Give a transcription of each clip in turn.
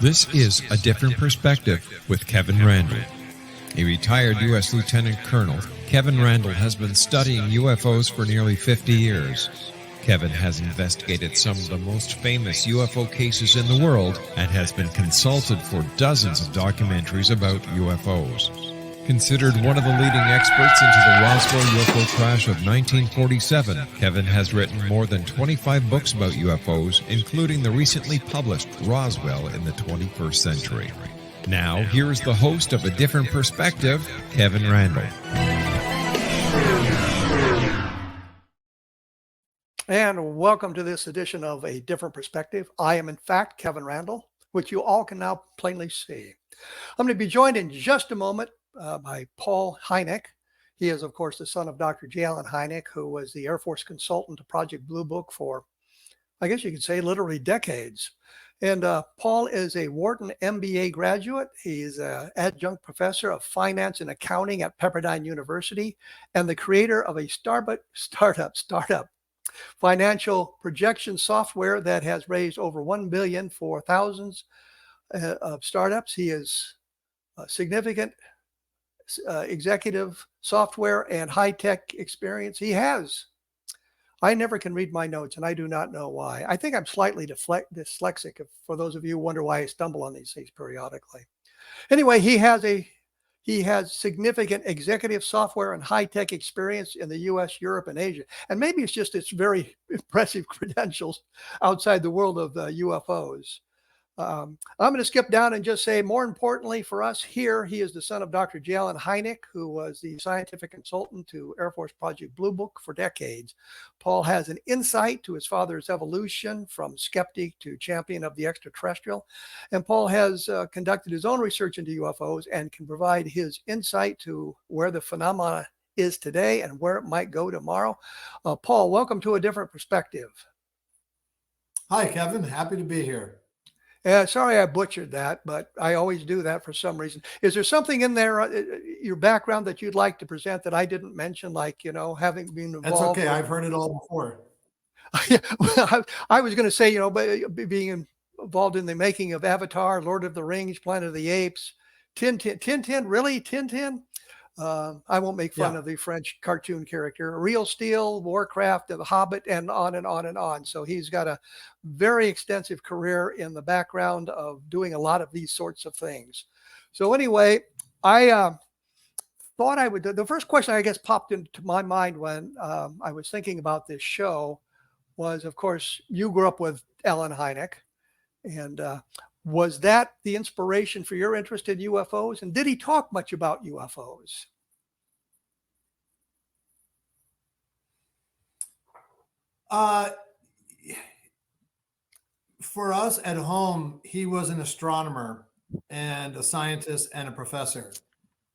This is A Different Perspective with Kevin Randle. A retired U.S. Lieutenant Colonel, Kevin Randle has been studying UFOs for nearly 50 years. Kevin has investigated some of the most famous UFO cases in the world and has been consulted for dozens of documentaries about UFOs. Considered one of the leading experts into the Roswell UFO crash of 1947, Kevin has written more than 25 books about UFOs, including the recently published Roswell in the 21st Century. Now, here is the host of A Different Perspective, Kevin Randle. And welcome to this edition of A Different Perspective. I am, in fact, Kevin Randle, which you all can now plainly see. I'm going to be joined in just a moment by Paul Hynek. He is, of course, the son of Dr. J. Allen Hynek, who was the Air Force consultant to Project Blue Book for, I guess you could say, literally decades. And Paul is a Wharton MBA graduate. He's an adjunct professor of finance and accounting at Pepperdine University and the creator of a startup financial projection software that has raised over $1 billion for thousands of startups. He is a significant executive software and high-tech experience. I never can read my notes, and I do not know why. I think I'm slightly dyslexic, for those of you who wonder why I stumble on these things periodically. Anyway, he has significant executive software and high-tech experience in the U.S., Europe, and Asia. And maybe it's just its very impressive credentials outside the world of UFOs. I'm going to skip down and just say, more importantly for us here, he is the son of Dr. J. Allen Hynek, who was the scientific consultant to Air Force Project Blue Book for decades. Paul has an insight to his father's evolution from skeptic to champion of the extraterrestrial. And Paul has conducted his own research into UFOs and can provide his insight to where the phenomena is today and where it might go tomorrow. Paul, welcome to A Different Perspective. Hi, Kevin. Happy to be here. Sorry I butchered that, but I always do that for some reason. Is there something in there, your background, that you'd like to present that I didn't mention, like, having been involved? That's okay. I've heard it all before. I was going to say, being involved in the making of Avatar, Lord of the Rings, Planet of the Apes, Tintin, really? Tintin? I won't make fun of the French cartoon character. Real Steel, Warcraft, The Hobbit, and on and on and on. So he's got a very extensive career in the background of doing a lot of these sorts of things. So anyway, I thought I would. The first question I guess popped into my mind when I was thinking about this show was, of course, you grew up with Allen Hynek, and was that the inspiration for your interest in UFOs? And did he talk much about UFOs? For us at home, he was an astronomer and a scientist and a professor.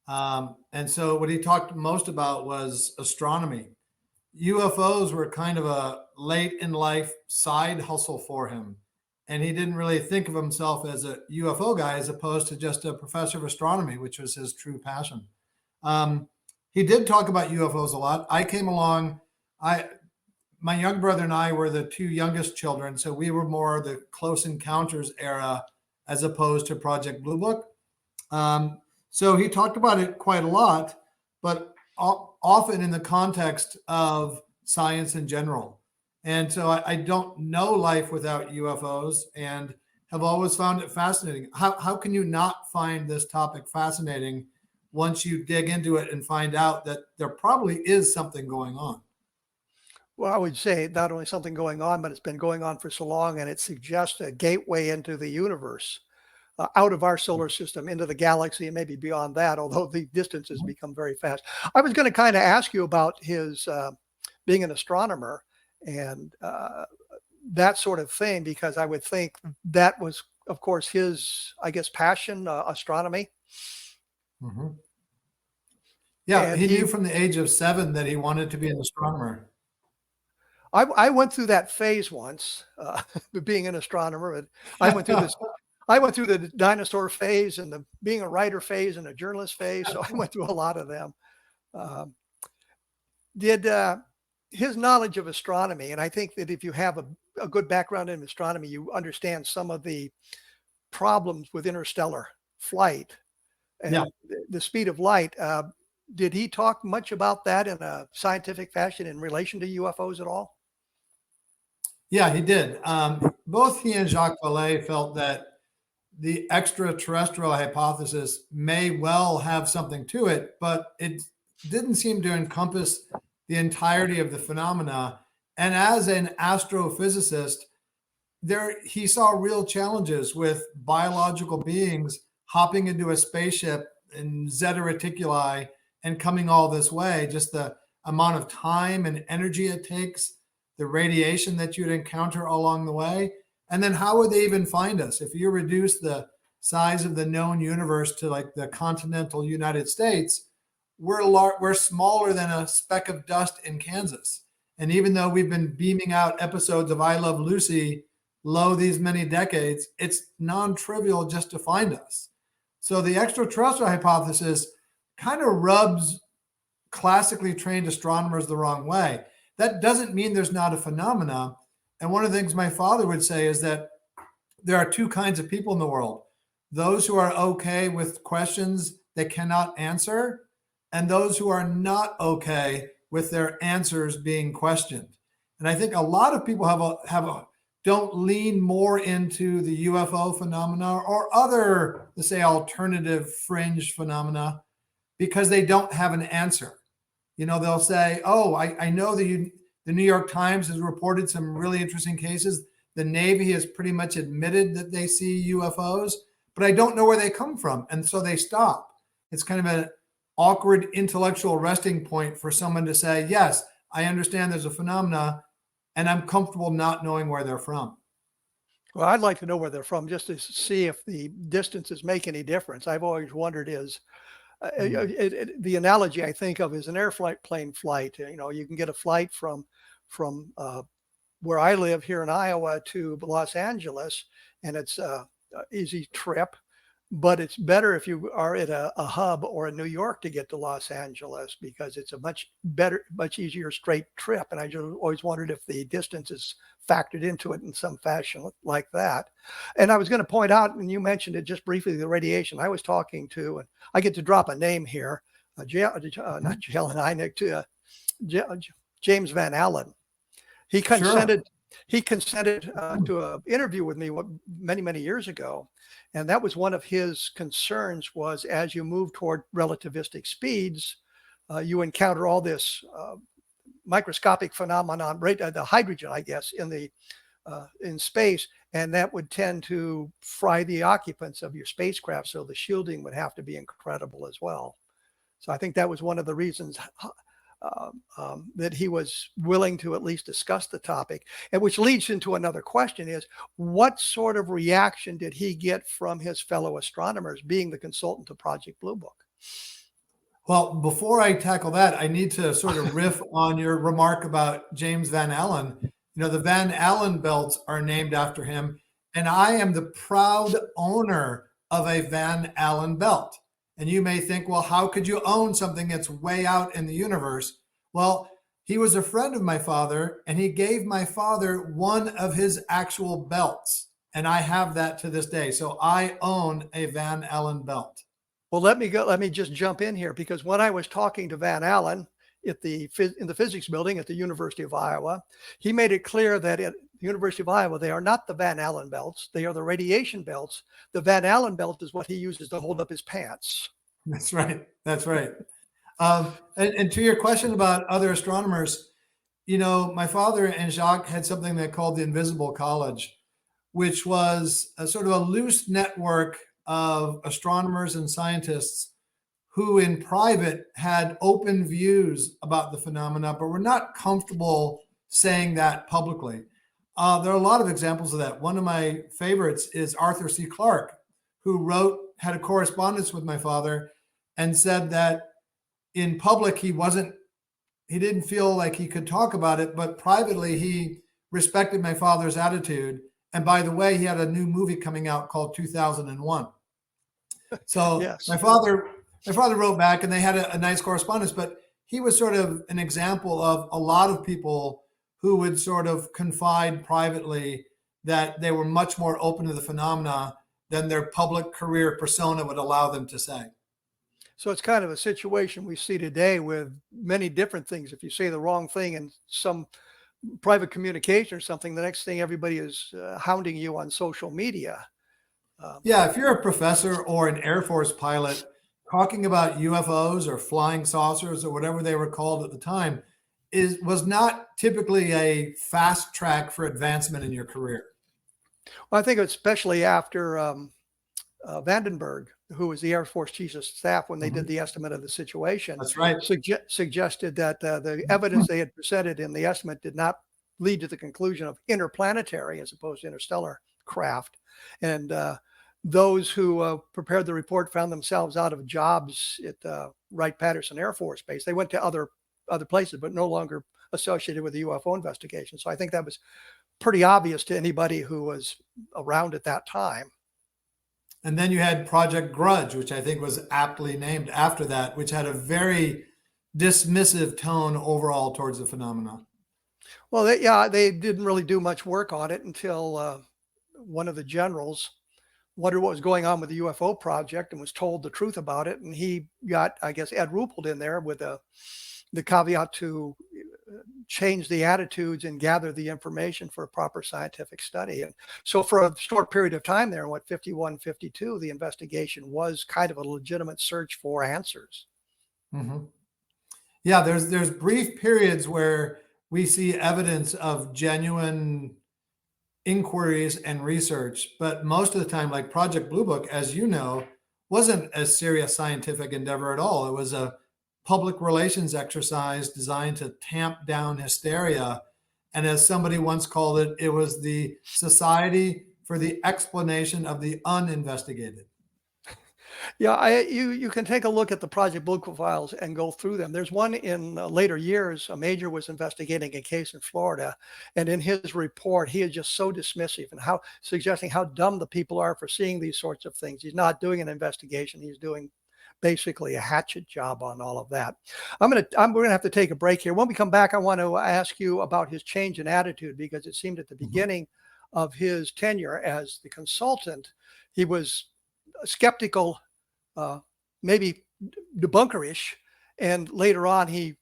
And so what he talked most about was astronomy. UFOs were kind of a late in life side hustle for him. And he didn't really think of himself as a UFO guy, as opposed to just a professor of astronomy, which was his true passion. He did talk about UFOs a lot. I came along. My young brother and I were the two youngest children, so we were more the Close Encounters era as opposed to Project Blue Book. So he talked about it quite a lot, but often in the context of science in general. And so I don't know life without UFOs and have always found it fascinating. How can you not find this topic fascinating once you dig into it and find out that there probably is something going on? Well, I would say not only something going on, but it's been going on for so long, and it suggests a gateway into the universe, out of our solar system, into the galaxy, and maybe beyond that, although the distances become very fast. I was going to kind of ask you about his being an astronomer and that sort of thing, because I would think that was, of course, his, I guess, passion, astronomy. Mm-hmm. Yeah, and he knew from the age of 7 that he wanted to be an astronomer. I went through that phase once, being an astronomer. And I went through this. I went through the dinosaur phase and the being a writer phase and a journalist phase. So I went through a lot of them. Did his knowledge of astronomy, and I think that if you have a good background in astronomy, you understand some of the problems with interstellar flight and Yeah. the speed of light. Did he talk much about that in a scientific fashion in relation to UFOs at all? Yeah, he did. Both he and Jacques Vallée felt that the extraterrestrial hypothesis may well have something to it, but it didn't seem to encompass the entirety of the phenomena. And as an astrophysicist, he saw real challenges with biological beings hopping into a spaceship in Zeta Reticuli and coming all this way. Just the amount of time and energy it takes, the radiation that you'd encounter along the way. And then how would they even find us? If you reduce the size of the known universe to like the continental United States, we're smaller than a speck of dust in Kansas. And even though we've been beaming out episodes of I Love Lucy these many decades, it's non-trivial just to find us. So the extraterrestrial hypothesis kind of rubs classically trained astronomers the wrong way. That doesn't mean there's not a phenomena. And one of the things my father would say is that there are two kinds of people in the world: those who are okay with questions they cannot answer, and those who are not okay with their answers being questioned. And I think a lot of people don't lean more into the UFO phenomena or other, let's say, alternative fringe phenomena because they don't have an answer. They'll say, oh, I know the New York Times has reported some really interesting cases. The Navy has pretty much admitted that they see UFOs, but I don't know where they come from. And so they stop. It's kind of an awkward intellectual resting point for someone to say, yes, I understand there's a phenomena, and I'm comfortable not knowing where they're from. Well, I'd like to know where they're from just to see if the distances make any difference. I've always wondered the analogy I think of is an airplane flight. You can get a flight from where I live here in Iowa to Los Angeles, and it's an easy trip. But it's better if you are at a hub or in New York to get to Los Angeles because it's a much easier straight trip. And I just always wondered if the distance is factored into it in some fashion like that. And I was going to point out, and you mentioned it just briefly, the radiation. I was talking to, and I get to drop a name here, not Jalen Hynek, James Van Allen. He consented. Sure. He consented to an interview with me many, many years ago. And that was one of his concerns was as you move toward relativistic speeds, you encounter all this microscopic phenomenon, the hydrogen, I guess, in space. And that would tend to fry the occupants of your spacecraft. So the shielding would have to be incredible as well. So I think that was one of the reasons that he was willing to at least discuss the topic, and which leads into another question is, what sort of reaction did he get from his fellow astronomers being the consultant to Project Blue Book? Well, before I tackle that, I need to sort of riff on your remark about James Van Allen. The Van Allen belts are named after him, and I am the proud owner of a Van Allen belt. And you may think, well, how could you own something that's way out in the universe? Well, he was a friend of my father, and he gave my father one of his actual belts. And I have that to this day. So I own a Van Allen belt. Well, let me just jump in here, because when I was talking to Van Allen in the physics building at the University of Iowa, he made it clear that at the University of Iowa, they are not the Van Allen belts. They are the radiation belts. The Van Allen belt is what he uses to hold up his pants. That's right. That's right. And to your question about other astronomers, my father and Jacques had something they called the Invisible College, which was a sort of a loose network of astronomers and scientists who in private had open views about the phenomena, but were not comfortable saying that publicly. There are a lot of examples of that. One of my favorites is Arthur C. Clarke, who had a correspondence with my father and said that in public, he didn't feel like he could talk about it, but privately he respected my father's attitude. And by the way, he had a new movie coming out called 2001. So yes. My father wrote back, and they had a nice correspondence, but he was sort of an example of a lot of people who would sort of confide privately that they were much more open to the phenomena than their public career persona would allow them to say. So it's kind of a situation we see today with many different things. If you say the wrong thing in some private communication or something, the next thing everybody is hounding you on social media. Yeah, if you're a professor or an Air Force pilot, talking about UFOs or flying saucers or whatever they were called at the time was not typically a fast track for advancement in your career. Well, I think especially after Vandenberg, who was the Air Force Chief of Staff when they did the estimate of the situation, That's right. suggested that the evidence they had presented in the estimate did not lead to the conclusion of interplanetary as opposed to interstellar craft. And those who prepared the report found themselves out of jobs at Wright-Patterson Air Force Base. They went to other places, but no longer associated with the UFO investigation. So I think that was pretty obvious to anybody who was around at that time. And then you had Project Grudge, which I think was aptly named after that, which had a very dismissive tone overall towards the phenomenon. Well, they didn't really do much work on it until one of the generals wondered what was going on with the UFO project and was told the truth about it. And he got, I guess, Ed Ruppelt in there with the caveat to change the attitudes and gather the information for a proper scientific study. And so for a short period of time there, 51, 52, the investigation was kind of a legitimate search for answers. Mm-hmm. Yeah, there's brief periods where we see evidence of genuine inquiries and research, but most of the time, like Project Blue Book, as you know, wasn't a serious scientific endeavor at all. It was a public relations exercise designed to tamp down hysteria. And as somebody once called it, it was the Society for the Explanation of the Uninvestigated. Yeah, you can take a look at the Project Blue Book files and go through them. There's one in later years. A major was investigating a case in Florida, and in his report, he is just so dismissive and suggesting how dumb the people are for seeing these sorts of things. He's not doing an investigation. He's doing basically a hatchet job on all of that. We're gonna have to take a break here. When we come back, I want to ask you about his change in attitude, because it seemed at the beginning of his tenure as the consultant, he was skeptical, maybe debunkerish, and later on he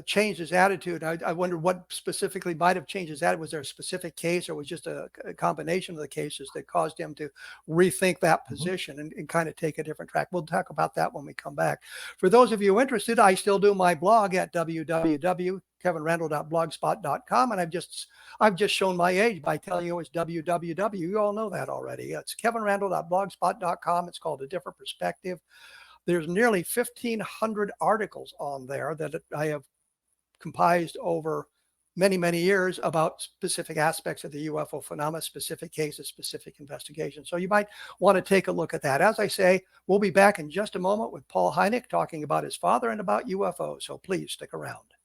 changed his attitude. I wonder what specifically might have changed his attitude. Was there a specific case, or was just a combination of the cases that caused him to rethink that position and kind of take a different track? We'll talk about that when we come back. For those of you interested, I still do my blog at www.kevinrandle.blogspot.com, and I've just shown my age by telling you it's www. You all know that already. It's kevinrandle.blogspot.com. It's called A Different Perspective. There's nearly 1,500 articles on there that I have compiled over many, many years about specific aspects of the UFO phenomena, specific cases, specific investigations. So you might want to take a look at that. As I say, we'll be back in just a moment with Paul Hynek talking about his father and about UFOs. So please stick around.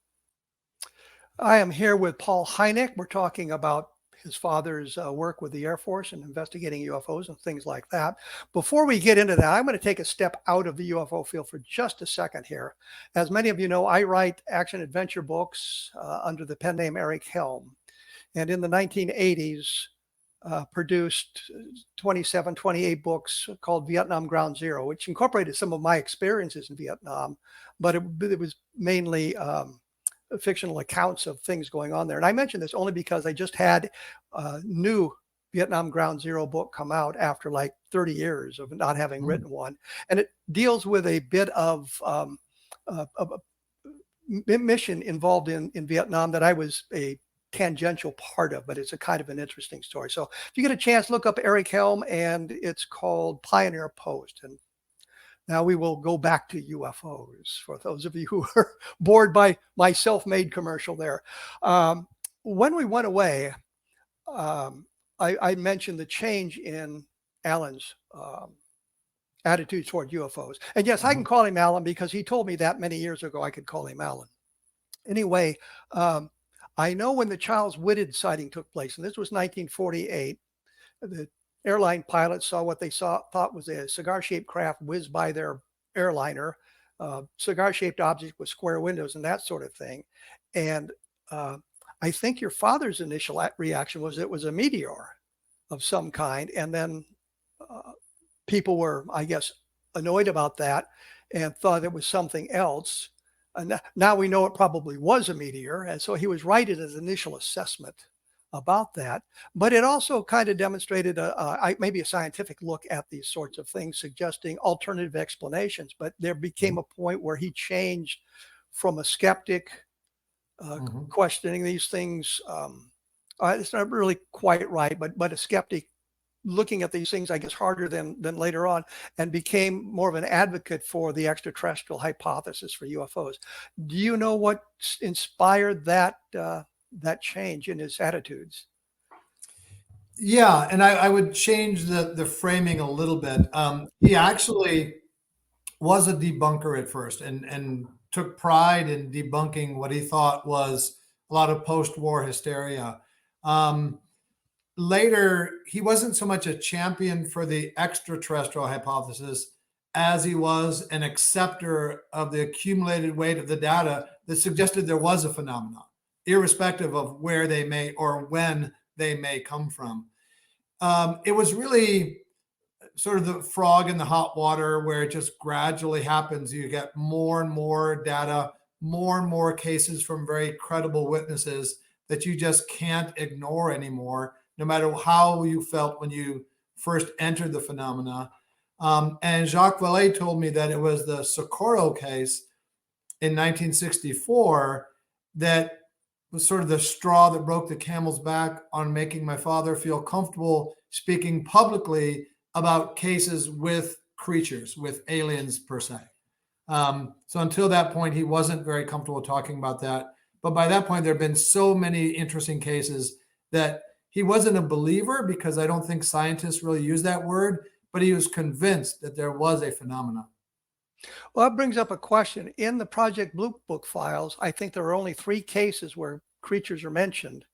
I am here with Paul Hynek. We're talking about his father's work with the Air Force and investigating UFOs and things like that. Before we get into that, I'm going to take a step out of the UFO field for just a second here. As many of you know, I write action adventure books under the pen name Eric Helm. And in the 1980s, produced 27, 28 books called Vietnam Ground Zero, which incorporated some of my experiences in Vietnam, but it was mainly fictional accounts of things going on there. And I mention this only because I just had a new Vietnam Ground Zero book come out after like 30 years of not having written one. And it deals with a bit of a mission involved in Vietnam that I was a tangential part of, but it's a kind of an interesting story. So if you get a chance, look up Eric Helm, and it's called Pioneer Post. And now we will go back to UFOs for those of you who are bored by my self-made commercial there. When we went away, I mentioned the change in Alan's attitude toward UFOs. And yes, I can call him Alan because he told me that many years ago I could call him Alan. Anyway, I know when the Charles Whitted sighting took place, and this was 1948, the airline pilots saw what they thought was a cigar-shaped craft whiz by their airliner, cigar-shaped object with square windows and that sort of thing. And I think your father's initial reaction was it was a meteor of some kind. And then people were, I guess, annoyed about that and thought it was something else. And now we know it probably was a meteor. And so he was right in his initial assessment about that. But it also kind of demonstrated maybe a scientific look at these sorts of things, suggesting alternative explanations. But there became a point where he changed from a skeptic questioning these things. It's not really quite right, but a skeptic looking at these things, I guess, harder than later on, and became more of an advocate for the extraterrestrial hypothesis for UFOs. Do you know what inspired that change in his attitudes? Yeah, and I would change the framing a little bit. He actually was a debunker at first, and took pride in debunking what he thought was a lot of post-war hysteria. Later, he wasn't so much a champion for the extraterrestrial hypothesis as he was an acceptor of the accumulated weight of the data that suggested there was a phenomenon, irrespective of where they may or when they may come from. It was really sort of the frog in the hot water where it just gradually happens. You get more and more data, more and more cases from very credible witnesses that you just can't ignore anymore, no matter how you felt when you first entered the phenomena. And Jacques Vallée told me that it was the Socorro case in 1964 that was sort of the straw that broke the camel's back on making my father feel comfortable speaking publicly about cases with creatures, with aliens per se. So until that point, he wasn't very comfortable talking about that. But by that point, there have been so many interesting cases that he wasn't a believer, because I don't think scientists really use that word, but he was convinced that there was a phenomenon. Well, that brings up a question. In the Project Blue Book files, I think there are only 3 cases where creatures are mentioned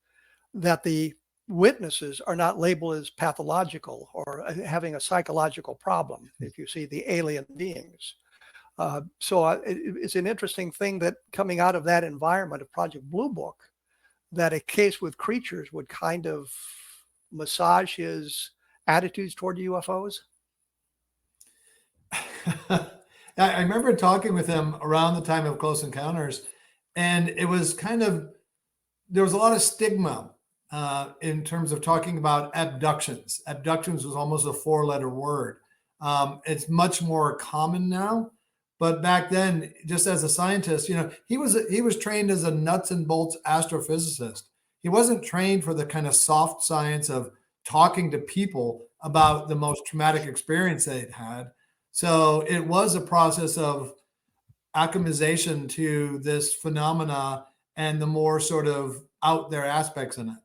that the witnesses are not labeled as pathological or having a psychological problem, if you see the alien beings. So it's an interesting thing that coming out of that environment of Project Blue Book, that a case with creatures would kind of massage his attitudes toward UFOs. I remember talking with him around the time of Close Encounters, and it was there was a lot of stigma in terms of talking about abductions. Abductions was almost a 4-letter word. It's much more common now. But back then, just as a scientist, he was trained as a nuts and bolts astrophysicist. He wasn't trained for the kind of soft science of talking to people about the most traumatic experience they'd had. So it was a process of acclimatization to this phenomena and the more sort of out there aspects in it.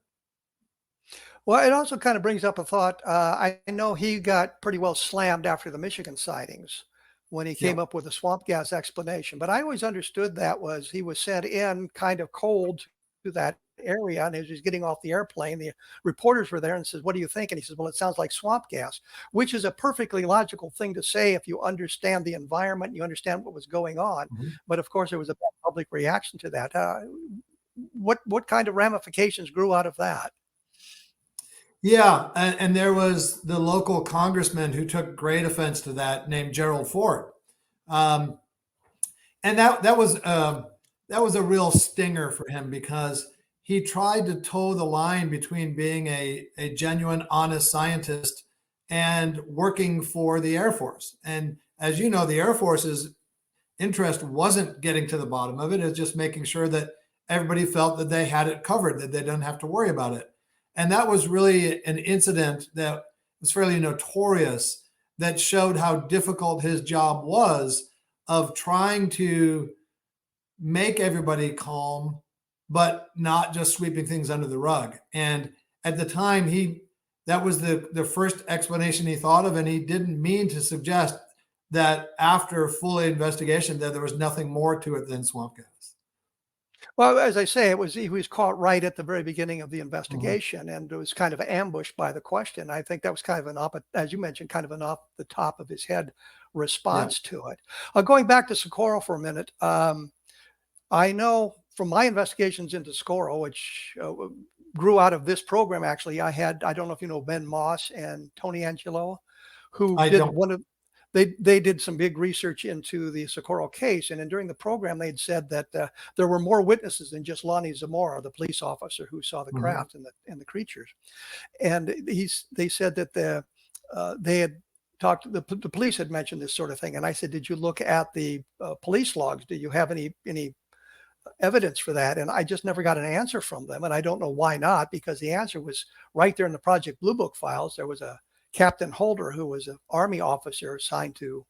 Well, it also kind of brings up a thought. I know he got pretty well slammed after the Michigan sightings when he came up with a swamp gas explanation. But I always understood that was he was sent in kind of cold to that area, and as he was getting off the airplane, the reporters were there and says, "What do you think?" And he says, "Well, it sounds like swamp gas," which is a perfectly logical thing to say if you understand the environment, you understand what was going on. But of course, there was a public reaction to that. What kind of ramifications grew out of that? Yeah, and there was the local congressman who took great offense to that, named Gerald Ford, and that was a real stinger for him, because he tried to toe the line between being a genuine, honest scientist and working for the Air Force. And as you know, the Air Force's interest wasn't getting to the bottom of it; it's just making sure that everybody felt that they had it covered, that they didn't have to worry about it. And that was really an incident that was fairly notorious, that showed how difficult his job was, of trying to make everybody calm, but not just sweeping things under the rug. And at the time, that was the first explanation he thought of, and he didn't mean to suggest that after full investigation that there was nothing more to it than swamp gas. Well, as I say, he was caught right at the very beginning of the investigation, and it was kind of ambushed by the question. I think that was kind of as you mentioned, kind of an off the top of his head response to it. Going back to Socorro for a minute, I know from my investigations into Socorro, which grew out of this program, actually, I don't know if you know Ben Moss and Tony Angelo. who I did don't. one of they did some big research into the Socorro case, and during the program they'd said that there were more witnesses than just Lonnie Zamora, the police officer who saw the craft and the creatures. And they said that they had talked, the police had mentioned this sort of thing, and I said, did you look at the police logs? Do you have any evidence for that? And I just never got an answer from them, and I don't know why not, because the answer was right there in the Project Blue Book files. There was a Captain Holder, who was an Army officer assigned to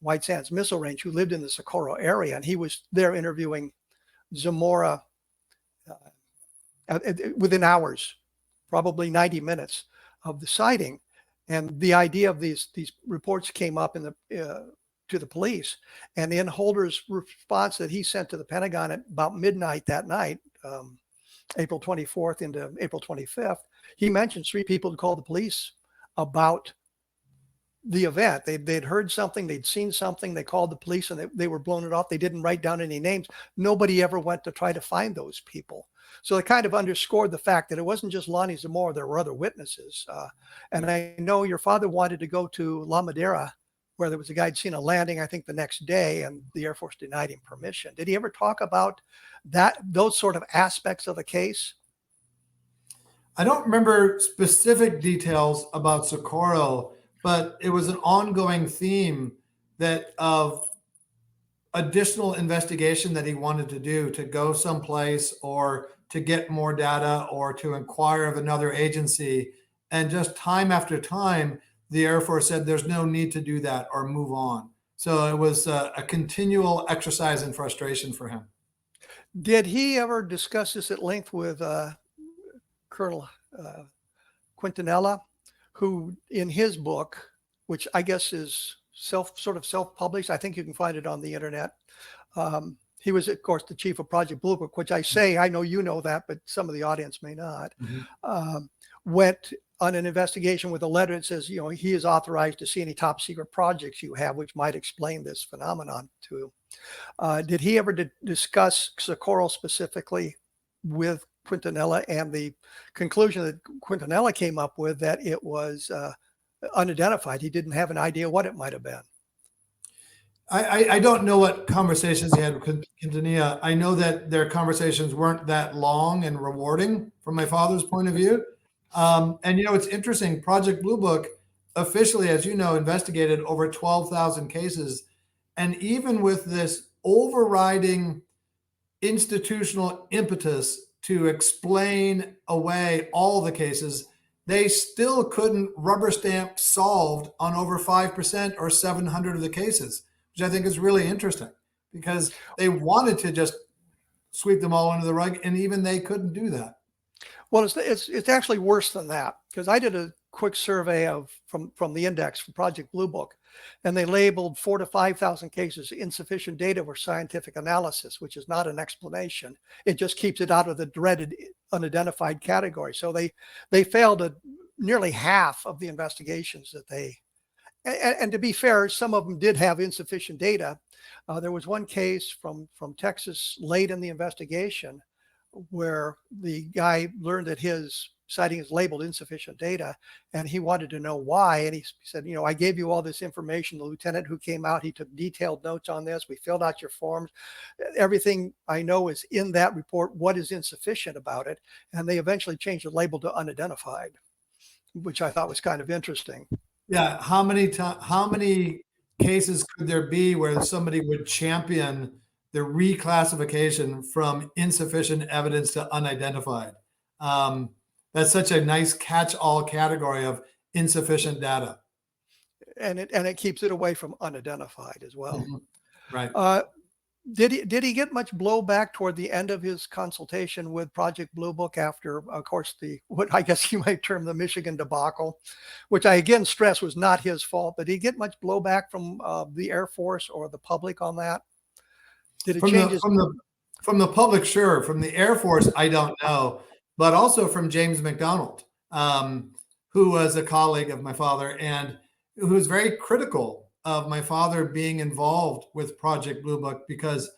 White Sands Missile Range, who lived in the Socorro area, and he was there interviewing Zamora within hours, probably 90 minutes of the sighting. And the idea of these reports came up in the to the police, and in Holder's response that he sent to the Pentagon at about midnight that night, April 24th into April 25th, he mentioned 3 people who called the police about the event. They'd heard something, they'd seen something, they called the police, and they were blowing it off. They didn't write down any names. Nobody ever went to try to find those people. So it kind of underscored the fact that it wasn't just Lonnie Zamora, there were other witnesses. And I know your father wanted to go to La Madera, where there was a guy who'd seen a landing, I think the next day, and the Air Force denied him permission. Did he ever talk about those sort of aspects of the case? I don't remember specific details about Socorro, but it was an ongoing theme that of additional investigation that he wanted to do, to go someplace or to get more data or to inquire of another agency. And just time after time, the Air Force said there's no need to do that or move on. So it was a continual exercise in frustration for him. Did he ever discuss this at length with Colonel Quintanilla, who in his book, which I guess is self-published, I think you can find it on the internet. He was, of course, the chief of Project Blue Book, which I know you know that, but some of the audience may not. Went on an investigation with a letter that says, he is authorized to see any top secret projects you have, which might explain this phenomenon to. Did he ever discuss Socorro specifically with Quintanilla, and the conclusion that Quintanilla came up with, that it was unidentified? He didn't have an idea what it might have been. I don't know what conversations he had with Quintanilla. I know that their conversations weren't that long and rewarding from my father's point of view. And it's interesting. Project Blue Book officially, as you know, investigated over 12,000 cases. And even with this overriding institutional impetus to explain away all the cases, they still couldn't rubber stamp solved on over 5% or 700 of the cases, which I think is really interesting, because they wanted to just sweep them all under the rug, and even they couldn't do that. Well, it's actually worse than that, because I did a quick survey from the index for Project Blue Book, and they labeled 4,000 to 5,000 cases insufficient data for scientific analysis, which is not an explanation. It just keeps it out of the dreaded unidentified category. So they failed at nearly half of the investigations that they. And to be fair, some of them did have insufficient data. There was one case from Texas late in the investigation where the guy learned that his sighting is labeled insufficient data, and he wanted to know why. And he said, I gave you all this information. The lieutenant who came out, he took detailed notes on this. We filled out your forms. Everything I know is in that report. What is insufficient about it? And they eventually changed the label to unidentified, which I thought was kind of interesting. Yeah. How many cases could there be where somebody would champion the reclassification from insufficient evidence to unidentified? That's such a nice catch-all category of insufficient data. And it keeps it away from unidentified as well. Right. Did he get much blowback toward the end of his consultation with Project Blue Book after, of course, what I guess you might term the Michigan debacle, which I again stress was not his fault, but did he get much blowback from the Air Force or the public on that? Did it change from the public? Sure. From the Air Force, I don't know, but also from James McDonald, who was a colleague of my father and who was very critical of my father being involved with Project Blue Book, because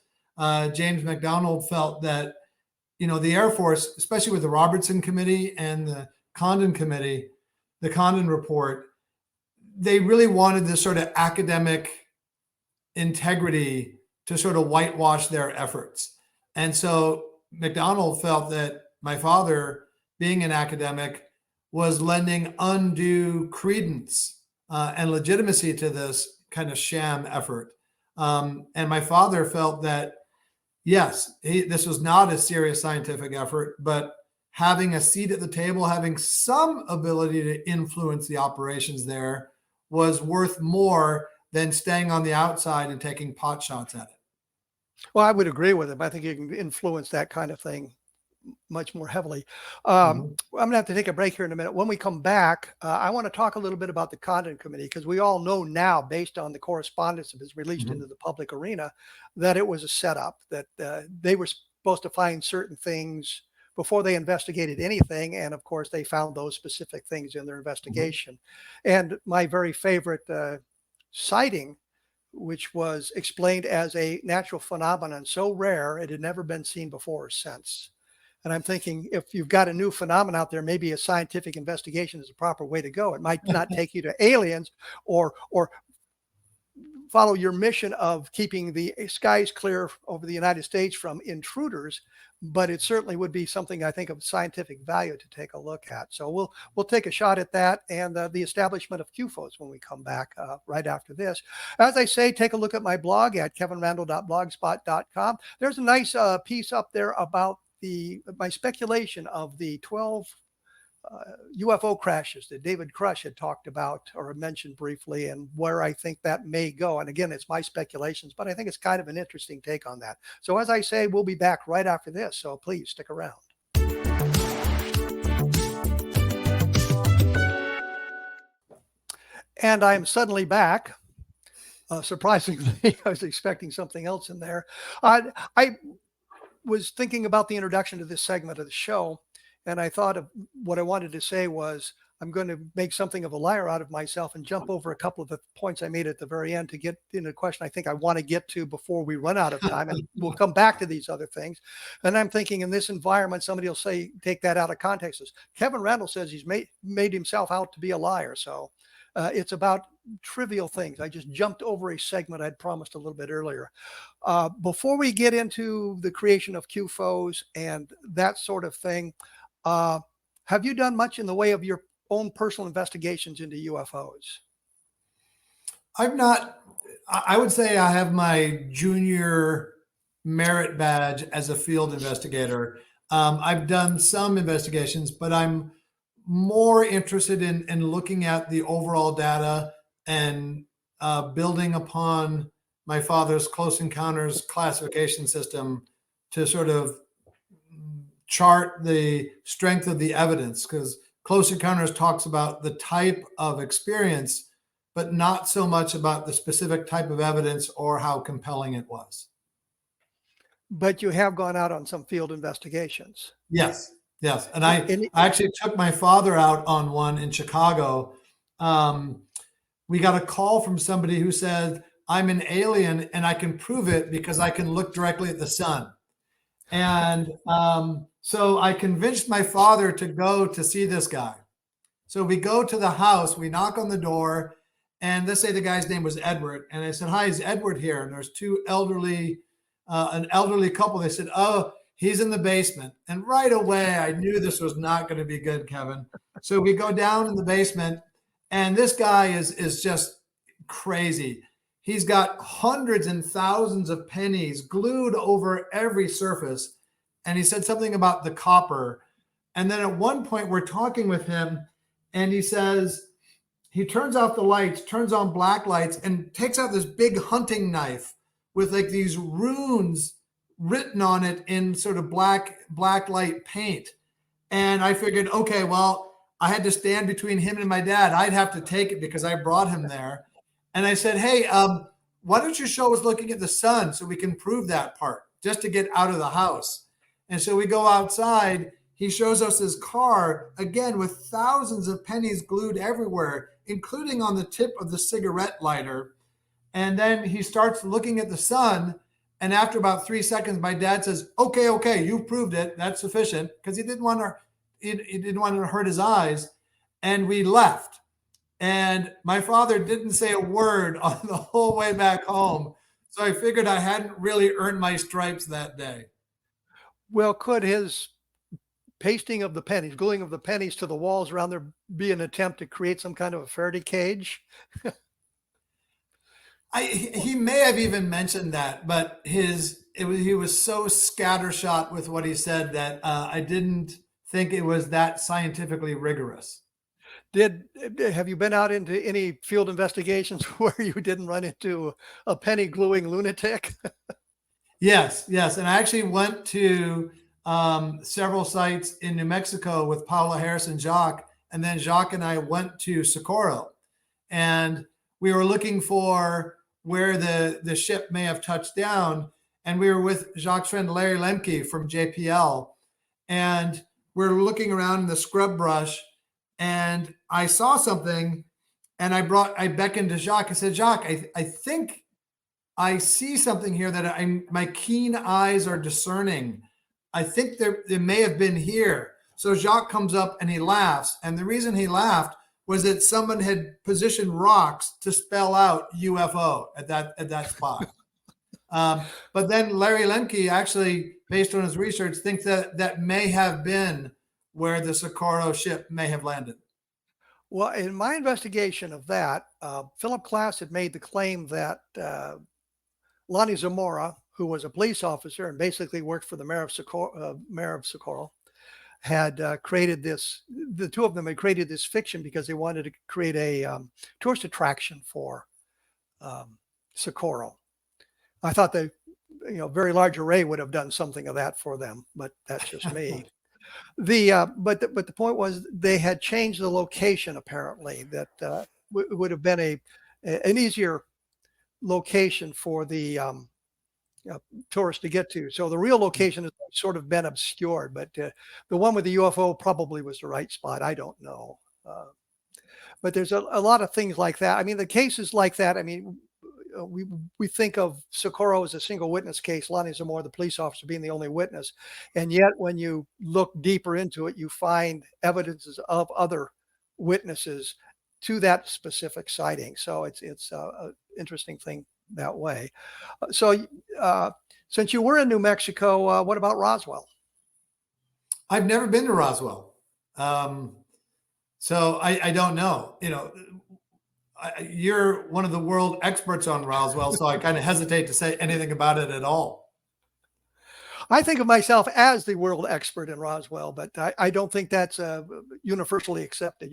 James McDonald felt that, the Air Force, especially with the Robertson Committee and the Condon Committee, the Condon report, they really wanted this sort of academic integrity to sort of whitewash their efforts. And so McDonald felt that my father, being an academic, was lending undue credence and legitimacy to this kind of sham effort. And my father felt that, yes, this was not a serious scientific effort, but having a seat at the table, having some ability to influence the operations there was worth more than staying on the outside and taking pot shots at it. Well, I would agree with him. I think you can influence that kind of thing much more heavily. I'm going to have to take a break here in a minute. When we come back, I want to talk a little bit about the Content Committee, because we all know now, based on the correspondence that was released into the public arena, that it was a setup, that they were supposed to find certain things before they investigated anything. And of course, they found those specific things in their investigation. And my very favorite sighting, which was explained as a natural phenomenon so rare it had never been seen before or since. And I'm thinking, if you've got a new phenomenon out there, maybe a scientific investigation is the proper way to go. It might not take you to aliens or follow your mission of keeping the skies clear over the United States from intruders, but it certainly would be something, I think, of scientific value to take a look at. So we'll take a shot at that and the establishment of UFOs when we come back right after this. As I say, take a look at my blog at kevinrandle.blogspot.com. There's a nice piece up there about my speculation of the 12 UFO crashes that David Crush had talked about or mentioned briefly, and where I think that may go. And again, it's my speculations, but I think it's kind of an interesting take on that. So as I say, we'll be back right after this. So please stick around. And I'm suddenly back. Surprisingly, I was expecting something else in there. I was thinking about the introduction to this segment of the show, and I thought of what I wanted to say was, I'm going to make something of a liar out of myself and jump over a couple of the points I made at the very end to get into a question I think I want to get to before we run out of time. And we'll come back to these other things. And I'm thinking, in this environment, somebody will say, take that out of context. Kevin Randle says he's made himself out to be a liar. So it's about trivial things. I just jumped over a segment I'd promised a little bit earlier. Before we get into the creation of UFOs and that sort of thing, have you done much in the way of your own personal investigations into UFOs? I've not. I would say I have my junior merit badge as a field investigator. I've done some investigations, but I'm more interested in looking at the overall data and building upon my father's close encounters classification system to sort of chart the strength of the evidence, because Close Encounters talks about the type of experience, but not so much about the specific type of evidence or how compelling it was. But you have gone out on some field investigations. Yes. And I actually took my father out on one in Chicago. We got a call from somebody who said, I'm an alien and I can prove it because I can look directly at the sun. And so I convinced my father to go to see this guy. So we go to the house, we knock on the door, and let's say the guy's name was Edward. And I said, hi, is Edward here? And there's an elderly couple. They said, oh, he's in the basement. And right away, I knew this was not going to be good, Kevin. So we go down in the basement, and this guy is just crazy. He's got hundreds and thousands of pennies glued over every surface. And he said something about the copper. And then at one point we're talking with him and he says, he turns off the lights, turns on black lights, and takes out this big hunting knife with like these runes written on it in sort of black light paint. And I figured, okay, well, I had to stand between him and my dad. I'd have to take it because I brought him there. And I said, hey, why don't you show us looking at the sun so we can prove that part just to get out of the house? And so we go outside. He shows us his car, again, with thousands of pennies glued everywhere, including on the tip of the cigarette lighter. And then he starts looking at the sun. And after about 3 seconds, my dad says, okay, you've proved it. That's sufficient, because he didn't want to hurt his eyes. And we left. And my father didn't say a word on the whole way back home. So I figured I hadn't really earned my stripes that day. Well, could his pasting of the pennies, gluing of the pennies to the walls around there be an attempt to create some kind of a Faraday cage? He may have even mentioned that, but he was so scattershot with what he said that I didn't think it was that scientifically rigorous. Have you been out into any field investigations where you didn't run into a penny gluing lunatic? Yes, yes. And I actually went to several sites in New Mexico with Paula Harris and Jacques. And then Jacques and I went to Socorro. And we were looking for where the ship may have touched down. And we were with Jacques' friend Larry Lemke from JPL. And we're looking around in the scrub brush. And I saw something. And I beckoned to Jacques. I said, Jacques, I think I see something here that my keen eyes are discerning. I think it may have been here. So Jacques comes up and he laughs. And the reason he laughed was that someone had positioned rocks to spell out UFO at that spot. But then Larry Lemke actually, based on his research, thinks that may have been where the Socorro ship may have landed. Well, in my investigation of that, Philip Klass had made the claim that Lonnie Zamora, who was a police officer and basically worked for the mayor of Socorro, had created this. The two of them had created this fiction because they wanted to create a tourist attraction for Socorro. I thought the very large array would have done something of that for them, but that's just me. But the point was they had changed the location apparently. That would have been an easier location for the tourists to get to. So the real location has sort of been obscured, but the one with the UFO probably was the right spot. I don't know. But there's a lot of things like that. I mean, the cases like that, I mean, we think of Socorro as a single witness case, Lonnie Zamora, the police officer, being the only witness. And yet when you look deeper into it, you find evidences of other witnesses to that specific sighting. So it's an interesting thing that way. So since you were in New Mexico, what about Roswell? I've never been to Roswell. So I don't know. You're one of the world experts on Roswell, so I kind of hesitate to say anything about it at all. I think of myself as the world expert in Roswell, but I don't think that's universally accepted.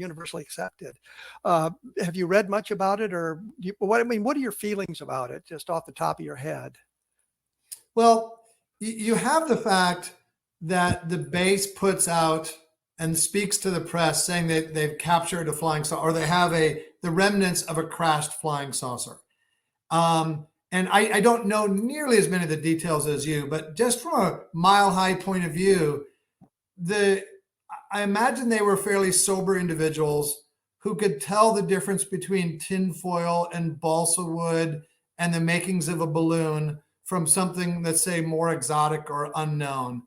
Have you read much about it, or what are your feelings about it, just off the top of your head? Well, you have the fact that the base puts out and speaks to the press saying that they've captured a flying saucer, or they have the remnants of a crashed flying saucer. And I don't know nearly as many of the details as you, but just from a mile high point of view, I imagine they were fairly sober individuals who could tell the difference between tinfoil and balsa wood and the makings of a balloon from something that's, say, more exotic or unknown.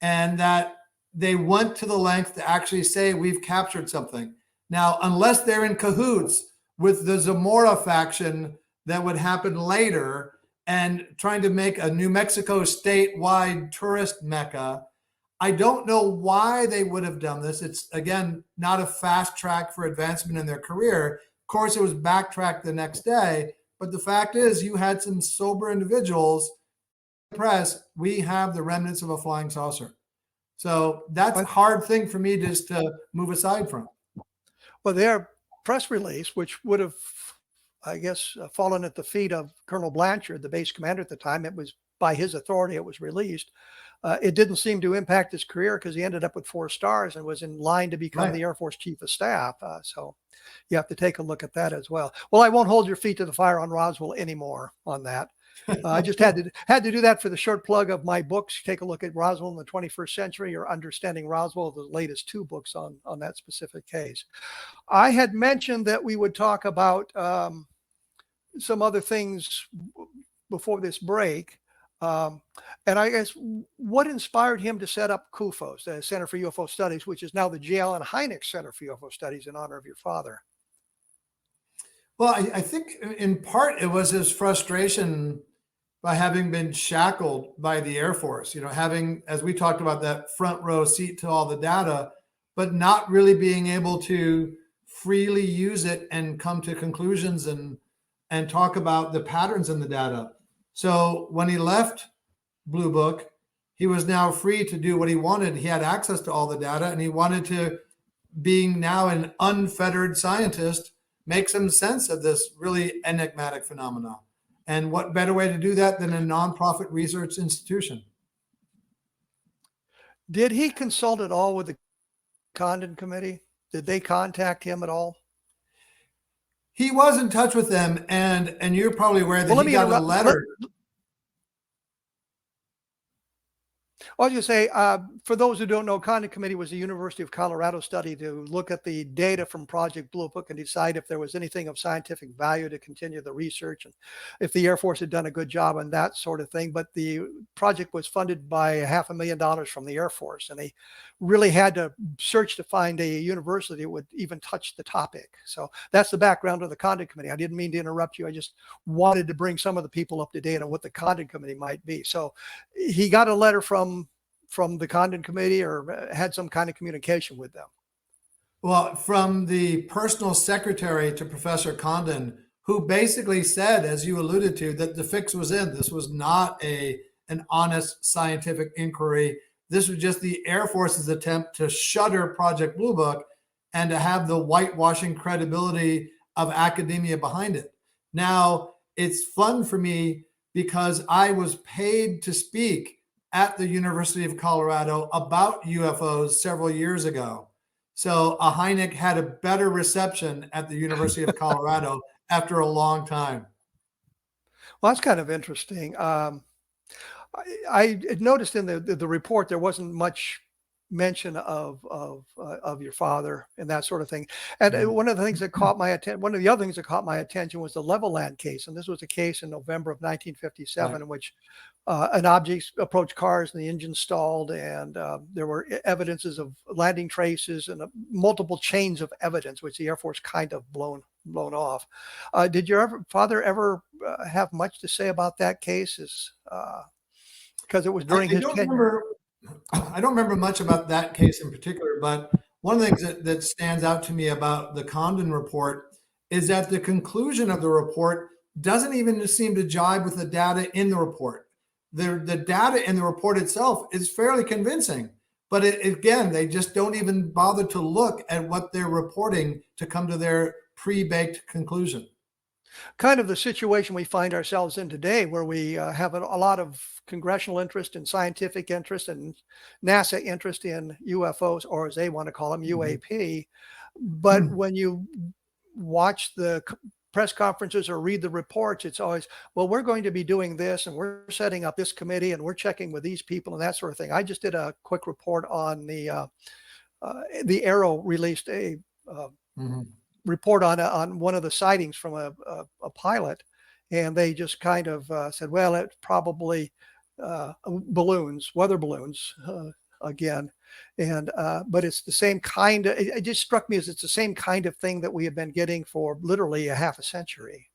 And that they went to the length to actually say, we've captured something. Now, unless they're in cahoots with the Zamora faction that would happen later and trying to make a New Mexico statewide tourist mecca, I don't know why they would have done this. It's, again, not a fast track for advancement in their career. Of course, it was backtracked the next day. But the fact is, you had some sober individuals in the press. We have the remnants of a flying saucer. So that's a hard thing for me just to move aside from. Well, their press release, which would have, I guess, fallen at the feet of Colonel Blanchard, the base commander at the time. It was by his authority it was released. It didn't seem to impact his career because he ended up with 4 stars and was in line to become the Air Force Chief of Staff. So you have to take a look at that as well. Well, I won't hold your feet to the fire on Roswell anymore on that. I just had to do that for the short plug of my books. Take a look at Roswell in the 21st Century or Understanding Roswell, the latest 2 books on that specific case. I had mentioned that we would talk about some other things before this break. And I guess what inspired him to set up CUFOS, the Center for UFO Studies, which is now the J. Allen Hynek Center for UFO Studies in honor of your father? Well, I think in part it was his frustration by having been shackled by the Air Force, having, as we talked about, that front row seat to all the data, but not really being able to freely use it and come to conclusions and talk about the patterns in the data. So when he left Blue Book, he was now free to do what he wanted. He had access to all the data, and he wanted to, being now an unfettered scientist, make some sense of this really enigmatic phenomenon. And what better way to do that than a nonprofit research institution? Did he consult at all with the Condon Committee? Did they contact him at all? He was in touch with them, and you're probably aware that he got a letter. I was going to say, for those who don't know, Condon Committee was a University of Colorado study to look at the data from Project Blue Book and decide if there was anything of scientific value to continue the research and if the Air Force had done a good job on that sort of thing. But the project was funded by $500,000 from the Air Force, and they really had to search to find a university that would even touch the topic. So that's the background of the Condon Committee. I didn't mean to interrupt you. I just wanted to bring some of the people up to date on what the Condon Committee might be. So he got a letter from the Condon Committee, or had some kind of communication with them? Well, from the personal secretary to Professor Condon, who basically said, as you alluded to, that the fix was in. This was not an honest scientific inquiry. This was just the Air Force's attempt to shutter Project Blue Book and to have the whitewashing credibility of academia behind it. Now, it's fun for me because I was paid to speak at the University of Colorado about UFOs several years ago. So a Hynek had a better reception at the University of Colorado after a long time. Well, that's kind of interesting. I noticed in the report there wasn't much mention of your father and that sort of thing. And one of the things that caught my attention, one of the other things that caught my attention was the Levelland case. And this was a case in November of 1957, right, in which an object approached cars and the engine stalled, and there were evidences of landing traces and multiple chains of evidence, which the Air Force kind of blown off. Did your father ever have much to say about that case? Because it was during his tenure. I don't remember much about that case in particular, but one of the things that stands out to me about the Condon report is that the conclusion of the report doesn't even seem to jibe with the data in the report. The data in the report itself is fairly convincing, but again, they just don't even bother to look at what they're reporting to come to their pre-baked conclusion. Kind of the situation we find ourselves in today, where we have a lot of congressional interest and scientific interest and NASA interest in UFOs, or as they want to call them, UAP. But when you watch the press conferences or read the reports, it's always, well, we're going to be doing this, and we're setting up this committee, and we're checking with these people and that sort of thing. I just did a quick report on the Arrow released a report on one of the sightings from a pilot, and they just kind of said, well, it's probably balloons, weather balloons again. And but it's the same kind of, it just struck me as it's the same kind of thing that we have been getting for literally a half a century.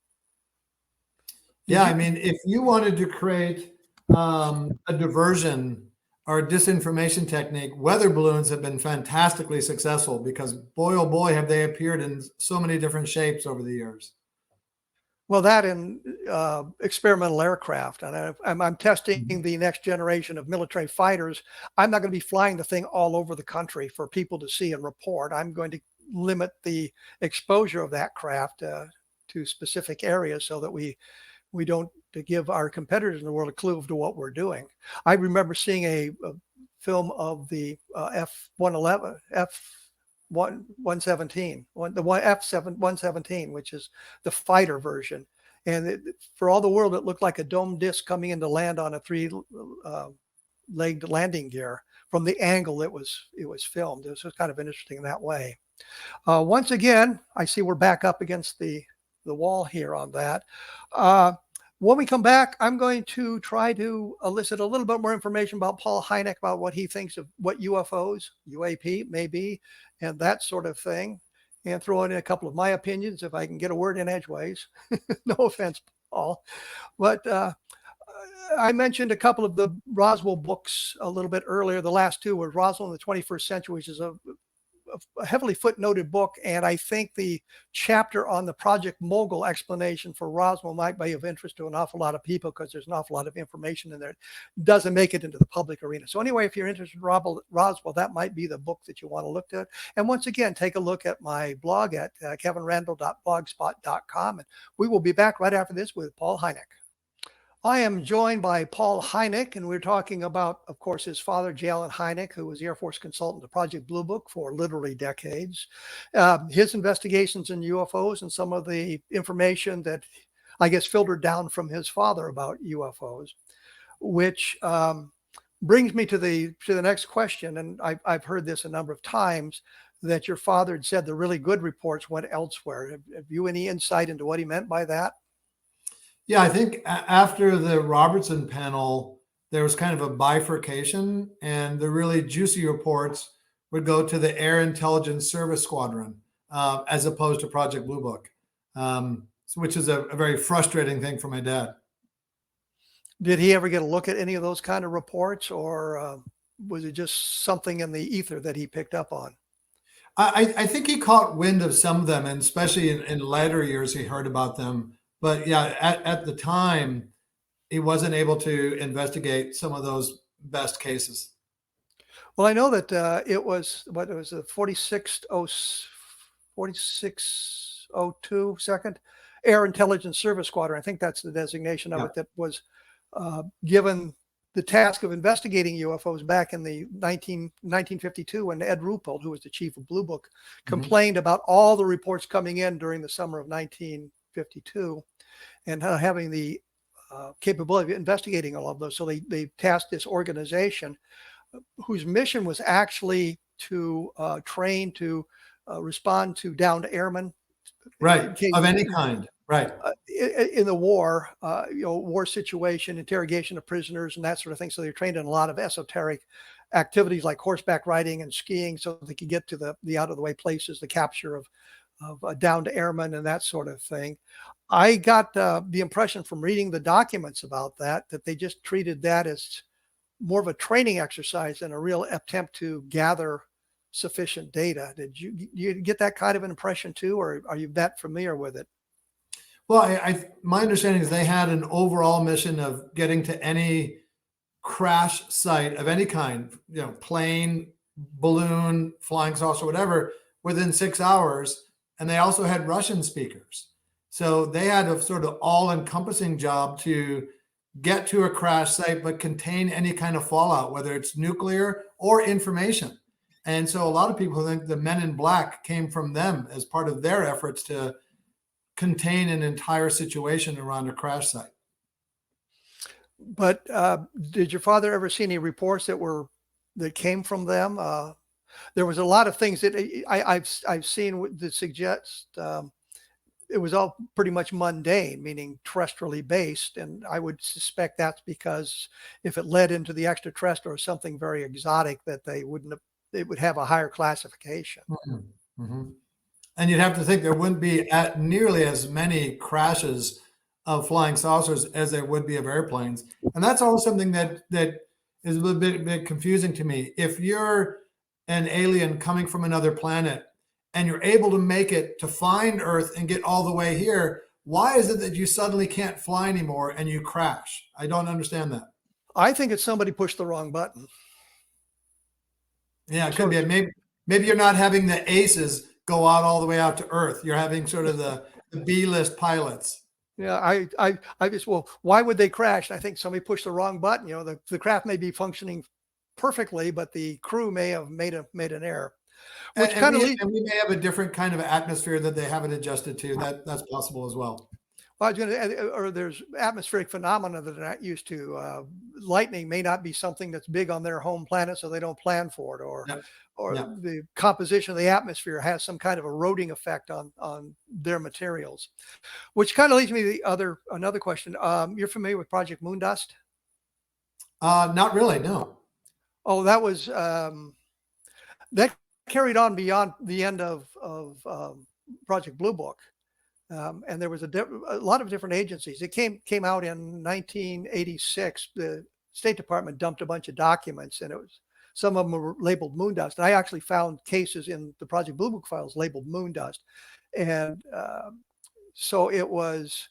Yeah, I mean, if you wanted to create a diversion or a disinformation technique, weather balloons have been fantastically successful, because boy, oh boy, have they appeared in so many different shapes over the years. Well, that and experimental aircraft. And I'm testing the next generation of military fighters. I'm not going to be flying the thing all over the country for people to see and report. I'm going to limit the exposure of that craft to specific areas so that we don't give our competitors in the world a clue to what we're doing. I remember seeing a film of the F-111, F-117, the F-117, which is the fighter version. And for all the world, it looked like a dome disc coming in to land on a three-legged landing gear from the angle it was filmed. It was kind of interesting in that way. Once again, I see we're back up against the wall here on that. When we come back, I'm going to try to elicit a little bit more information about Paul Hynek, about what he thinks of what UFOs, UAP may be, and that sort of thing. and throw in a couple of my opinions if I can get a word in edgeways. No offense, Paul. But I mentioned a couple of the Roswell books a little bit earlier. The last two were Roswell in the 21st Century, which is a heavily footnoted book. And I think the chapter on the Project Mogul explanation for Roswell might be of interest to an awful lot of people because there's an awful lot of information in there. It doesn't make it into the public arena. So anyway, if you're interested in Roswell, that might be the book that you want to look at. And once again, take a look at my blog at kevinrandle.blogspot.com. And we will be back right after this with Paul Hynek. I am joined by Paul Hynek, and we're talking about, of course, his father, J. Allen Hynek, who was the Air Force consultant to Project Blue Book for literally decades. His investigations in UFOs and some of the information that I guess filtered down from his father about UFOs, which brings me to the next question. And I've heard this a number of times, that your father had said the really good reports went elsewhere. Have you any insight into what he meant by that? Yeah, I think after the Robertson panel, there was kind of a bifurcation, and the really juicy reports would go to the Air Intelligence Service Squadron, as opposed to Project Blue Book, which is a very frustrating thing for my dad. Did he ever get a look at any of those kind of reports, or was it just something in the ether that he picked up on? I think he caught wind of some of them, and especially in later years, he heard about them. But yeah, at the time, he wasn't able to investigate some of those best cases. Well, I know that it was the 4602 second Air Intelligence Service Squadron. I think that's the designation of it, that was given the task of investigating UFOs back in the 1952, when Ed Ruppelt, who was the chief of Blue Book, complained about all the reports coming in during the summer of 1952 and having the capability of investigating all of those. So they tasked this organization whose mission was actually to train to respond to downed airmen. Right, of any kind. Right. In the war, war situation, interrogation of prisoners and that sort of thing. So they're trained in a lot of esoteric activities like horseback riding and skiing, so they could get to the out of the way places, the capture of downed airmen and that sort of thing. I got the impression from reading the documents about that they just treated that as more of a training exercise than a real attempt to gather sufficient data. Did you get that kind of an impression too, or are you that familiar with it? Well, my understanding is they had an overall mission of getting to any crash site of any kind, plane, balloon, flying saucer, whatever, within 6 hours. And they also had Russian speakers. So they had a sort of all-encompassing job to get to a crash site, but contain any kind of fallout, whether it's nuclear or information. And so a lot of people think the Men in Black came from them as part of their efforts to contain an entire situation around a crash site. But did your father ever see any reports that came from them? There was a lot of things that I've seen that suggest it was all pretty much mundane, meaning terrestrially based. And I would suspect that's because if it led into the extraterrestrial or something very exotic, that it would have a higher classification. And you'd have to think there wouldn't be nearly as many crashes of flying saucers as there would be of airplanes. And that's always something that is a little bit confusing to me. If you're an alien coming from another planet and you're able to make it to find Earth and get all the way here, why is it that you suddenly can't fly anymore and you crash? I don't understand that. I think it's somebody pushed the wrong button. Yeah, it could be. Maybe you're not having the aces go out all the way out to Earth. You're having sort of the B-list pilots. Yeah, I just, well, why would they crash? I think somebody pushed the wrong button. The craft may be functioning perfectly, but the crew may have made an error. Which kind of leads. And we may have a different kind of atmosphere that they haven't adjusted to. That's possible as well. Well, I was going to add, or there's atmospheric phenomena that they're not used to. Lightning may not be something that's big on their home planet, so they don't plan for it. Or the composition of the atmosphere has some kind of eroding effect on their materials. Which kind of leads me to another question. You're familiar with Project Moondust? Not really, no. Oh, that was that carried on beyond the end of Project Blue Book. And there was a lot of different agencies. It came out in 1986. The State Department dumped a bunch of documents, and some of them were labeled moon dust. And I actually found cases in the Project Blue Book files labeled moon dust. And so it was,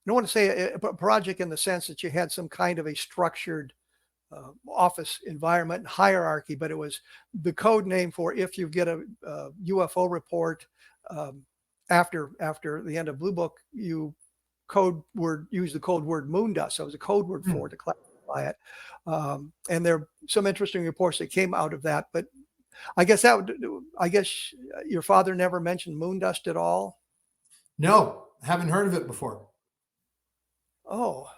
I don't want to say a project in the sense that you had some kind of a structured office environment and hierarchy, but it was the code name for if you get a UFO report after the end of Blue Book, you use the code word moon dust. So it was a code word for it to classify it. And there are some interesting reports that came out of that. But I guess your father never mentioned moon dust at all. No, haven't heard of it before. Oh,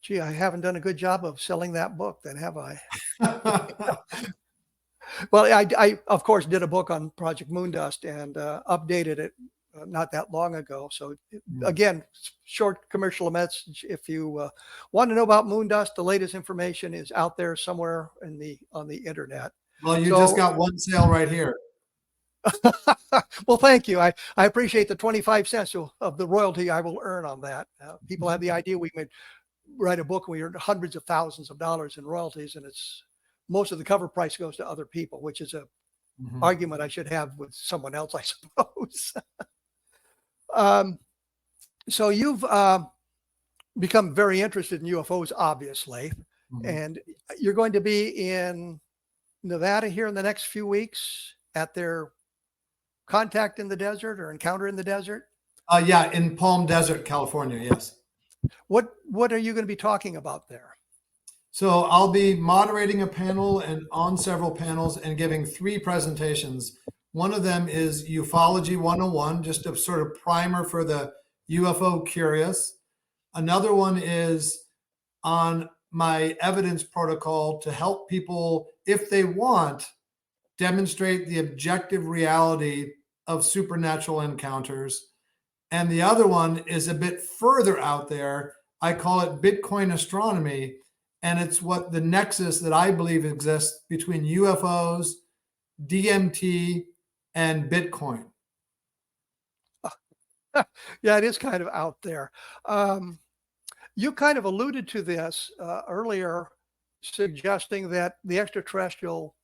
gee, I haven't done a good job of selling that book then, have I? Well, I of course did a book on Project Moondust and updated it not that long ago. So again, short commercial message. If you want to know about Moondust, the latest information is out there somewhere on the internet. Well, you just got one sale right here. Well, thank you. I appreciate the 25 cents of the royalty I will earn on that. People have the idea we could write a book and we earn hundreds of thousands of dollars in royalties, and most of the cover price goes to other people, which is a argument I should have with someone else, I suppose. So you've become very interested in UFOs, obviously, and you're going to be in Nevada here in the next few weeks at their Contact in the Desert or Encounter in the Desert? Yeah, in Palm Desert, California. Yes. What are you going to be talking about there? So I'll be moderating a panel and on several panels and giving 3 presentations. One of them is Ufology 101, just a sort of primer for the UFO curious. Another one is on my evidence protocol to help people, if they want, demonstrate the objective reality of supernatural encounters. And the other one is a bit further out there. I call it Bitcoin astronomy. And it's what the nexus that I believe exists between UFOs, DMT, and Bitcoin. Yeah, it is kind of out there. You kind of alluded to this earlier, suggesting that the extraterrestrial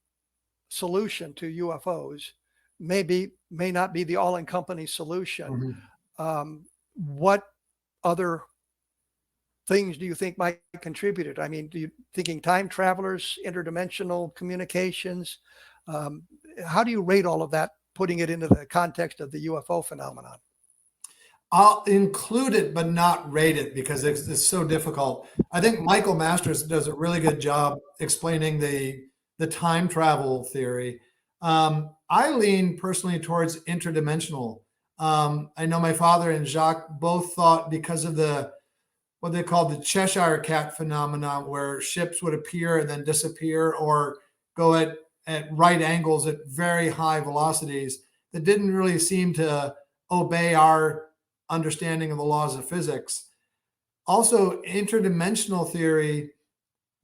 solution to UFOs may not be the all-encompassing solution. What other things do you think might contribute it? I mean, thinking time travelers, interdimensional communications? How do you rate all of that, putting it into the context of the UFO phenomenon? I'll include it, but not rate it because it's so difficult. I think Michael Masters does a really good job explaining the time travel theory. I lean personally towards interdimensional. I know my father and Jacques both thought because of what they call the Cheshire Cat phenomenon, where ships would appear and then disappear or go at right angles at very high velocities that didn't really seem to obey our understanding of the laws of physics. Also, interdimensional theory,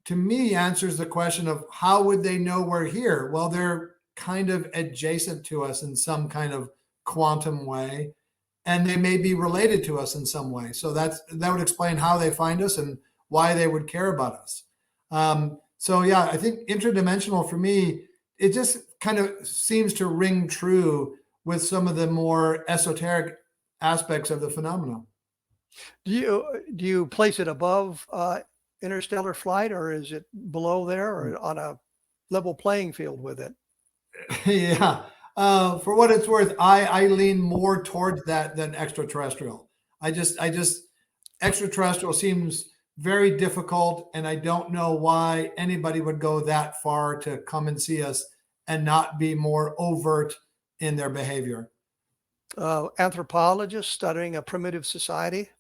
to me, answers the question of how would they know we're here? Well, they're kind of adjacent to us in some kind of quantum way, and they may be related to us in some way. So that would explain how they find us and why they would care about us. So yeah, I think interdimensional for me, it just kind of seems to ring true with some of the more esoteric aspects of the phenomenon. Do you place it above interstellar flight, or is it below there, or on a level playing field with it? Yeah. For what it's worth, I lean more towards that than extraterrestrial. I just extraterrestrial seems very difficult, and I don't know why anybody would go that far to come and see us and not be more overt in their behavior. Anthropologists studying a primitive society?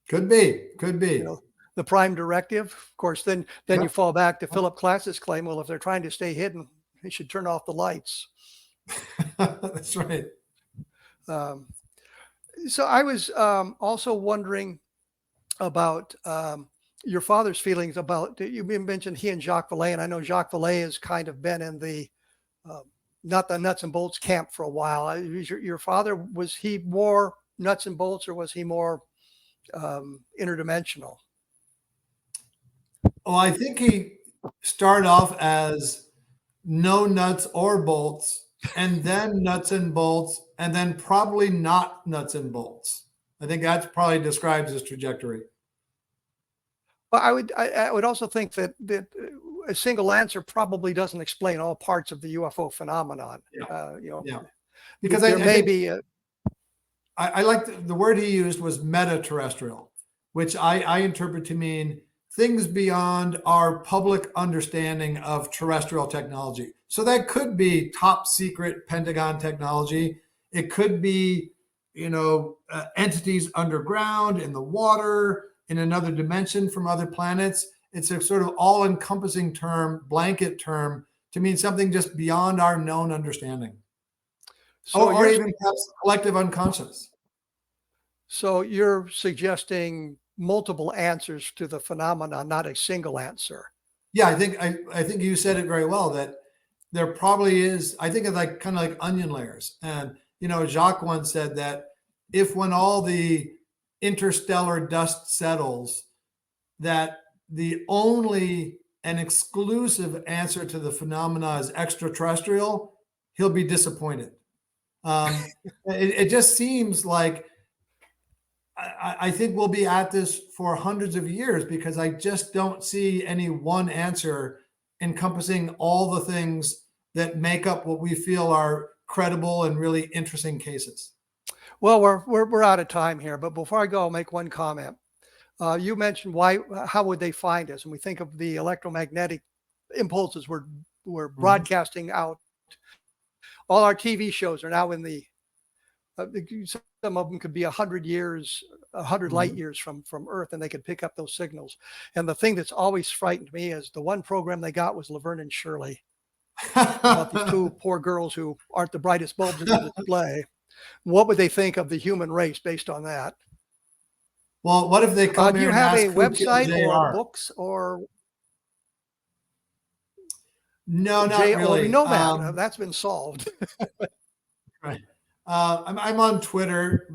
Could be. The prime directive. Of course, then you fall back to Philip Klass's claim, well, if they're trying to stay hidden, they should turn off the lights. That's right. So I was also wondering about your father's feelings about, you mentioned he and Jacques Vallée, and I know Jacques Vallée has kind of been in the not the nuts and bolts camp for a while. Your father, was he more nuts and bolts, or was he more interdimensional? Oh, I think he started off as no nuts or bolts, and then nuts and bolts, and then probably not nuts and bolts. I think that probably describes his trajectory. Well, I would also think that a single answer probably doesn't explain all parts of the UFO phenomenon. Yeah. Because there may be. I like the word he used was meta-terrestrial, which I interpret to mean things beyond our public understanding of terrestrial technology. So that could be top secret Pentagon technology. It could be, entities underground, in the water, in another dimension from other planets. It's a sort of all-encompassing term, blanket term, to mean something just beyond our known understanding. So or even perhaps collective unconscious. So you're suggesting multiple answers to the phenomenon, not a single answer. Yeah, I think you said it very well, that there probably is. I think it's like kind of like onion layers. And Jacques once said that when all the interstellar dust settles, that the only and exclusive answer to the phenomena is extraterrestrial, he'll be disappointed. It just seems like I think we'll be at this for hundreds of years, because I just don't see any one answer encompassing all the things that make up what we feel are credible and really interesting cases. Well, we're out of time here, but before I go, I'll make one comment. You mentioned how would they find us? And we think of the electromagnetic impulses we're broadcasting out. All our TV shows are now in the some of them could be 100 light years from Earth, and they could pick up those signals. And the thing that's always frightened me is the one program they got was Laverne and Shirley, about these two poor girls who aren't the brightest bulbs in the display. What would they think of the human race based on that? Well, what if they come do here you and have ask a who website killed or JR? books or? No, not really. Well, we know that. That's been solved. Right. I'm on Twitter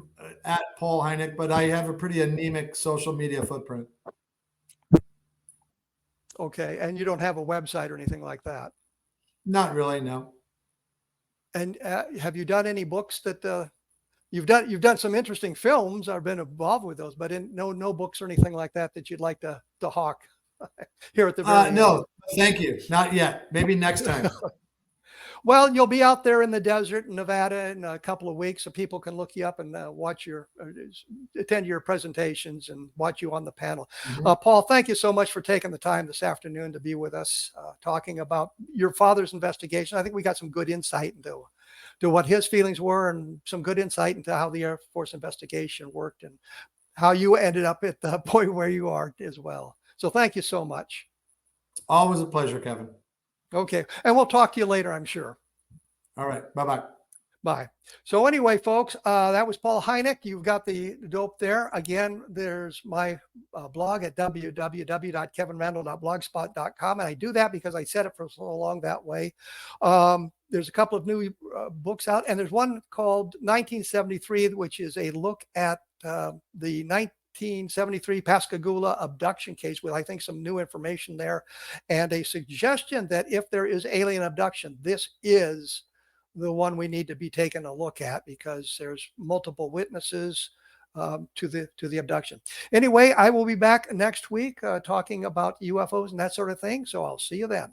at Paul Hynek, but I have a pretty anemic social media footprint. Okay, and you don't have a website or anything like that? Not really, no. And have you done any books that you've done some interesting films? I've been involved with those, but no books or anything like that you'd like to hawk here at the very end? No, thank you. Not yet. Maybe next time. Well, you'll be out there in the desert in Nevada in a couple of weeks, so people can look you up and attend your presentations and watch you on the panel. Paul, thank you so much for taking the time this afternoon to be with us, talking about your father's investigation. I think we got some good insight into what his feelings were, and some good insight into how the Air Force investigation worked, and how you ended up at the point where you are as well. So thank you so much. Always a pleasure, Kevin. Okay. And we'll talk to you later, I'm sure. All right. Bye-bye. Bye. So anyway, folks, that was Paul Hynek. You've got the dope there. Again, there's my blog at www.kevinrandle.blogspot.com. And I do that because I said it for so long that way. There's a couple of new books out, and there's one called 1973, which is a look at the 1973 Pascagoula abduction case, with I think some new information there, and a suggestion that if there is alien abduction, this is the one we need to be taking a look at, because there's multiple witnesses to the abduction. Anyway, I will be back next week talking about UFOs and that sort of thing. So I'll see you then.